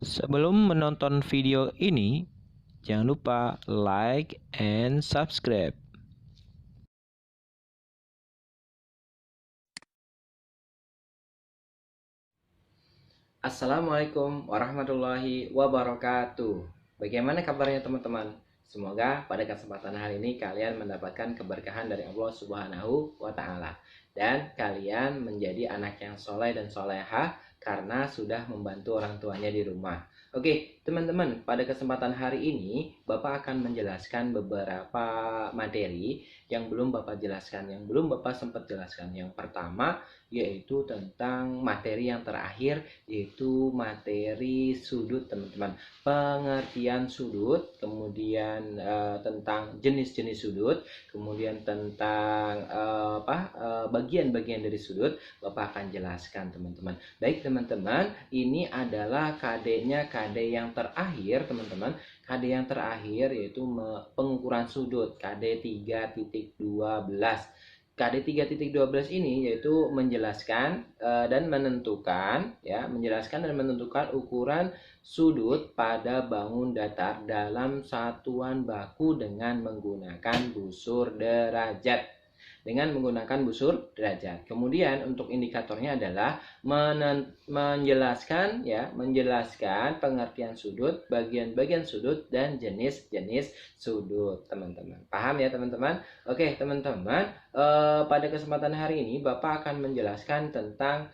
Sebelum menonton video ini, jangan lupa like and subscribe. Assalamualaikum warahmatullahi wabarakatuh. Bagaimana kabarnya teman-teman? Semoga pada kesempatan hari ini kalian mendapatkan keberkahan dari Allah Subhanahu wa Ta'ala, dan kalian menjadi anak yang soleh dan soleha karena sudah membantu orang tuanya di rumah. Oke, teman-teman, pada kesempatan hari ini Bapak akan menjelaskan beberapa materi yang belum Bapak jelaskan, yang belum Bapak sempat jelaskan. Yang pertama yaitu tentang materi yang terakhir, yaitu materi sudut, teman-teman. Pengertian sudut, kemudian tentang jenis-jenis sudut, kemudian tentang bagian-bagian dari sudut Bapak akan jelaskan, teman-teman. Baik teman-teman, ini adalah KD-nya, KD yang terakhir, teman-teman. KD yang terakhir yaitu pengukuran sudut, KD 3.12. KD 3.12 ini yaitu menjelaskan dan menentukan ukuran sudut pada bangun datar dalam satuan baku dengan menggunakan busur derajat. Kemudian untuk indikatornya adalah menjelaskan pengertian sudut, bagian-bagian sudut, dan jenis-jenis sudut, teman-teman. Paham ya, teman-teman? Oke, teman-teman, pada kesempatan hari ini Bapak akan menjelaskan tentang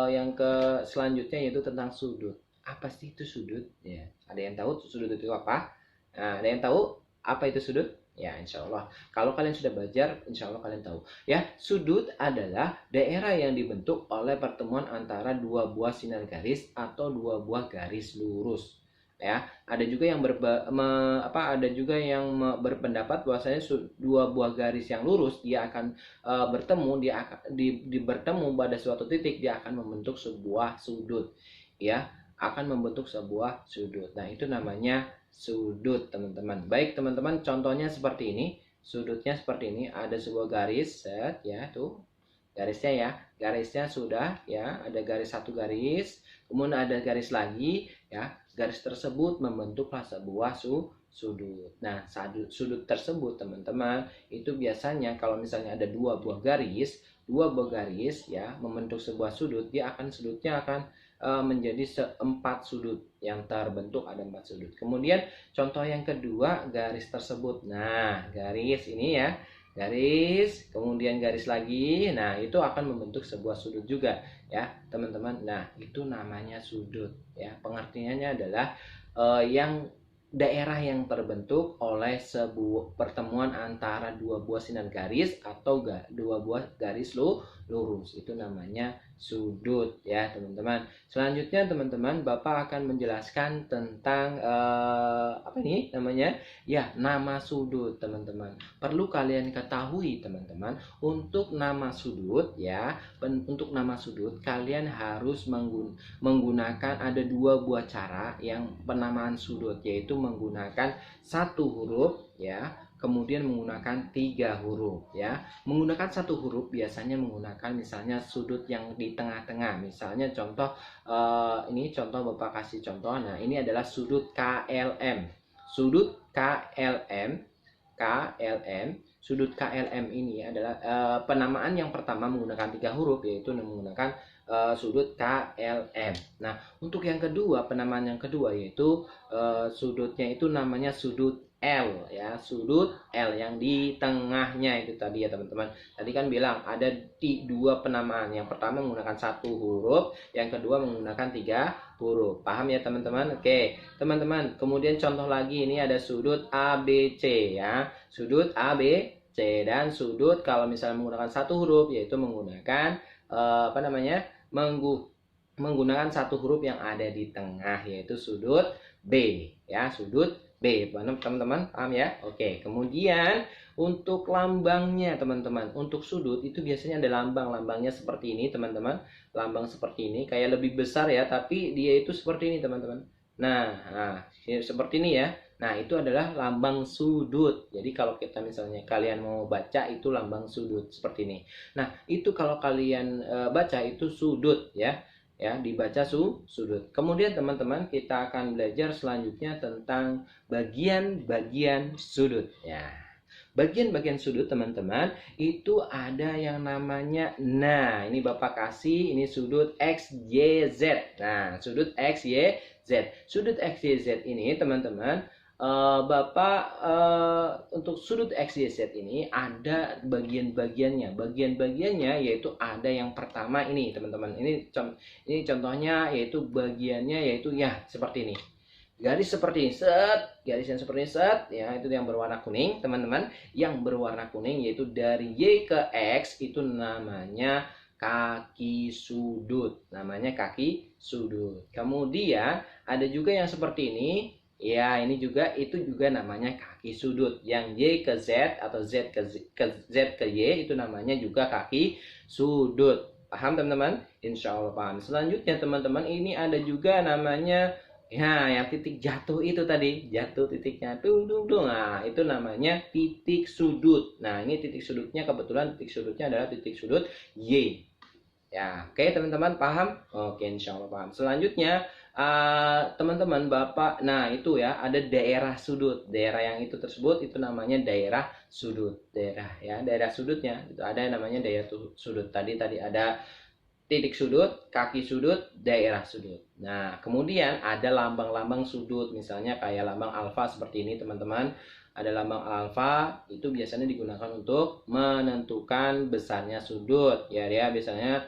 yang selanjutnya, yaitu tentang sudut. Apa sih itu sudut? Ya, ada yang tahu sudut itu apa? Nah, ada yang tahu apa itu sudut? Ya, insya Allah. Kalau kalian sudah belajar, insya Allah kalian tahu. Ya, sudut adalah daerah yang dibentuk oleh pertemuan antara dua buah sinar garis atau dua buah garis lurus. Ya, ada juga yang berpendapat bahwasanya dua buah garis yang lurus dia akan bertemu pada suatu titik, dia akan membentuk sebuah sudut. Ya, akan membentuk sebuah sudut. Nah, itu namanya sudut, teman-teman. Baik, teman-teman, contohnya seperti ini. Sudutnya seperti ini, ada sebuah garis, set ya, tuh. Garisnya ya, garisnya sudah ya, ada garis satu garis, kemudian ada garis lagi ya. Garis tersebut membentuklah sebuah sudut. Nah, sudut tersebut, teman-teman, itu biasanya kalau misalnya ada dua buah garis ya membentuk sebuah sudut, sudutnya akan menjadi seempat sudut yang terbentuk, ada 4 sudut. Kemudian contoh yang kedua, garis tersebut. Nah, garis ini ya, garis, kemudian garis lagi. Nah, itu akan membentuk sebuah sudut juga ya, teman-teman. Nah, itu namanya sudut ya. Pengertiannya adalah yang daerah yang terbentuk oleh sebuah pertemuan antara dua buah sinar garis atau dua buah garis lurus, itu namanya sudut ya, teman-teman. Selanjutnya, teman-teman, Bapak akan menjelaskan tentang apa ini namanya ya, nama sudut, teman-teman. Perlu kalian ketahui, teman-teman, untuk nama sudut ya, untuk nama sudut kalian harus menggunakan ada dua buah cara yang penamaan sudut, yaitu menggunakan satu huruf ya, kemudian menggunakan 3 huruf ya. Menggunakan satu huruf biasanya menggunakan misalnya sudut yang di tengah-tengah. Misalnya contoh ini contoh, Bapak kasih contoh. Nah, ini adalah sudut KLM. Sudut KLM. Sudut KLM ini adalah penamaan yang pertama menggunakan 3 huruf, yaitu menggunakan sudut KLM. Nah, untuk yang kedua, penamaan yang kedua yaitu sudutnya itu namanya sudut L ya, sudut L yang di tengahnya itu tadi ya, teman-teman. Tadi kan bilang ada dua penamaan. Yang pertama menggunakan satu huruf, yang kedua menggunakan 3 huruf. Paham ya, teman-teman? Oke, teman-teman. Kemudian contoh lagi, ini ada sudut ABC ya. Sudut ABC, dan sudut kalau misalnya menggunakan satu huruf yaitu menggunakan menggunakan satu huruf yang ada di tengah, yaitu sudut B ya, sudut B. Teman-teman paham ya? Oke, kemudian untuk lambangnya, teman-teman, untuk sudut itu biasanya ada lambangnya seperti ini, teman-teman. Lambang seperti ini, kayak lebih besar ya, tapi dia itu seperti ini, teman-teman. Nah, seperti ini ya. Nah, itu adalah lambang sudut. Jadi kalau kita misalnya kalian mau baca, itu lambang sudut seperti ini. Nah, itu kalau kalian baca itu sudut ya. ya, dibaca sudut. Kemudian teman-teman kita akan belajar selanjutnya tentang bagian-bagian sudut ya. Bagian-bagian sudut teman-teman itu ada yang namanya, nah ini Bapak kasih ini sudut XYZ. Nah, sudut XYZ. Sudut XYZ ini teman-teman, Bapak untuk sudut XYZ ini ada bagian-bagiannya. Bagian-bagiannya yaitu ada yang pertama ini teman-teman. Ini contohnya yaitu bagiannya yaitu ya seperti ini. Garis seperti ini, set, garis yang seperti ini, set, ya itu yang berwarna kuning, teman-teman. Yang berwarna kuning yaitu dari Y ke X itu namanya kaki sudut, namanya kaki sudut. Kemudian ada juga yang seperti ini, ya ini juga itu juga namanya kaki sudut. Yang Y ke Z atau Z ke Y itu namanya juga kaki sudut. Paham teman-teman? Insya Allah paham. Selanjutnya teman-teman ini ada juga namanya, ya, yang titik jatuh itu tadi, jatuh titiknya, nah itu namanya titik sudut. Nah ini titik sudutnya, kebetulan titik sudutnya adalah titik sudut Y. Ya, oke teman-teman paham? Oke, insya Allah paham. Selanjutnya teman-teman Bapak, nah itu ya ada daerah sudut. Daerah yang itu tersebut itu namanya daerah sudut. Daerah ya, daerah sudutnya itu ada yang namanya daerah sudut. Tadi ada titik sudut, kaki sudut, daerah sudut. Nah, kemudian ada lambang-lambang sudut, misalnya kayak lambang alfa seperti ini, teman-teman. Ada lambang alfa, itu biasanya digunakan untuk menentukan besarnya sudut. Ya, biasanya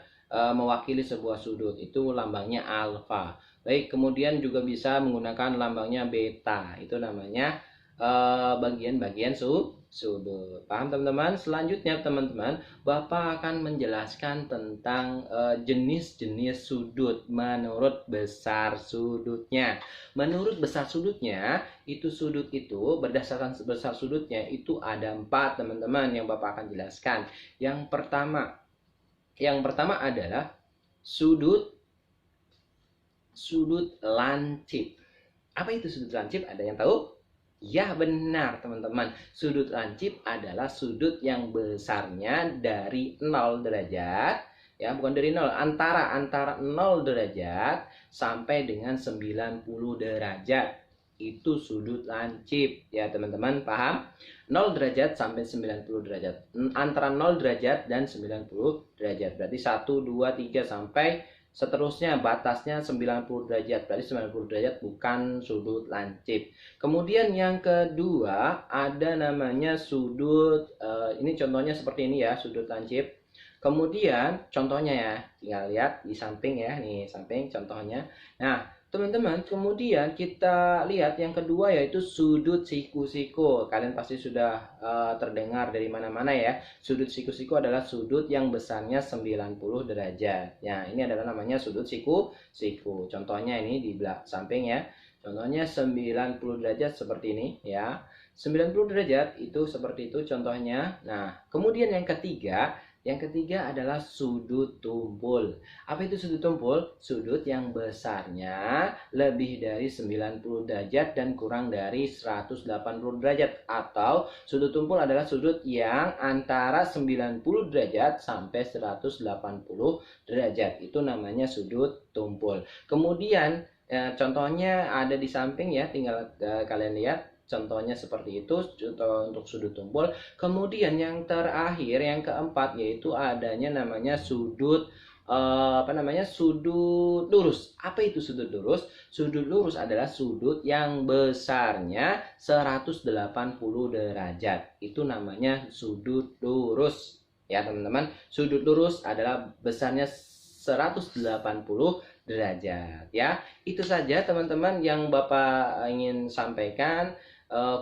mewakili sebuah sudut, itu lambangnya alfa. Baik, kemudian juga bisa menggunakan lambangnya beta, itu namanya bagian-bagian sudut. Paham teman-teman? Selanjutnya teman-teman, Bapak akan menjelaskan tentang jenis-jenis sudut menurut besar sudutnya. Menurut besar sudutnya, sudut itu berdasarkan besar sudutnya itu ada 4 teman-teman yang Bapak akan jelaskan. Yang pertama adalah sudut lancip. Apa itu sudut lancip? Ada yang tahu? Ya benar teman-teman, sudut lancip adalah sudut yang besarnya dari 0 derajat, ya bukan dari 0, antara 0 derajat sampai dengan 90 derajat. Itu sudut lancip ya teman-teman, paham? 0 derajat sampai 90 derajat, antara 0 derajat dan 90 derajat, berarti 1, 2, 3 sampai seterusnya batasnya 90 derajat, berarti 90 derajat bukan sudut lancip. Kemudian yang kedua ada namanya sudut, ini contohnya seperti ini ya, sudut lancip. Kemudian contohnya ya, tinggal lihat di samping ya, nih samping contohnya. Nah teman-teman, kemudian kita lihat yang kedua yaitu sudut siku-siku. Kalian pasti sudah terdengar dari mana-mana ya. Sudut siku-siku adalah sudut yang besarnya 90 derajat. Ya, ini adalah namanya sudut siku-siku. Contohnya ini di samping ya. Contohnya 90 derajat seperti ini ya. 90 derajat itu seperti itu contohnya. Nah, kemudian yang ketiga adalah sudut tumpul. Apa itu sudut tumpul? Sudut yang besarnya lebih dari 90 derajat dan kurang dari 180 derajat. Atau sudut tumpul adalah sudut yang antara 90 derajat sampai 180 derajat. Itu namanya sudut tumpul. Kemudian contohnya ada di samping ya, tinggal kalian lihat. Contohnya seperti itu untuk sudut tumpul. Kemudian yang terakhir, yang keempat yaitu adanya namanya sudut sudut lurus. Apa itu sudut lurus? Sudut lurus adalah sudut yang besarnya 180 derajat. Itu namanya sudut lurus. Ya teman-teman, sudut lurus adalah besarnya 180 derajat ya. Itu saja teman-teman yang Bapak ingin sampaikan.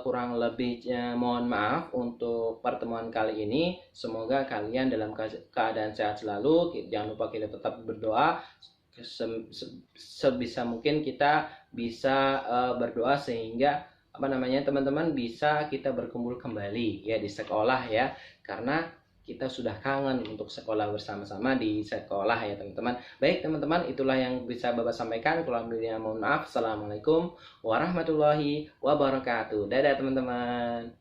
Kurang lebihnya mohon maaf untuk pertemuan kali ini. Semoga kalian dalam keadaan sehat selalu. Jangan lupa kita tetap berdoa. Sebisa mungkin kita bisa berdoa sehingga teman-teman bisa kita berkumpul kembali ya di sekolah ya, karena kita sudah kangen untuk sekolah bersama-sama di sekolah ya teman-teman. Baik teman-teman, itulah yang bisa Bapak sampaikan. Kurang lebihnya mohon maaf. Assalamualaikum warahmatullahi wabarakatuh. Dadah teman-teman.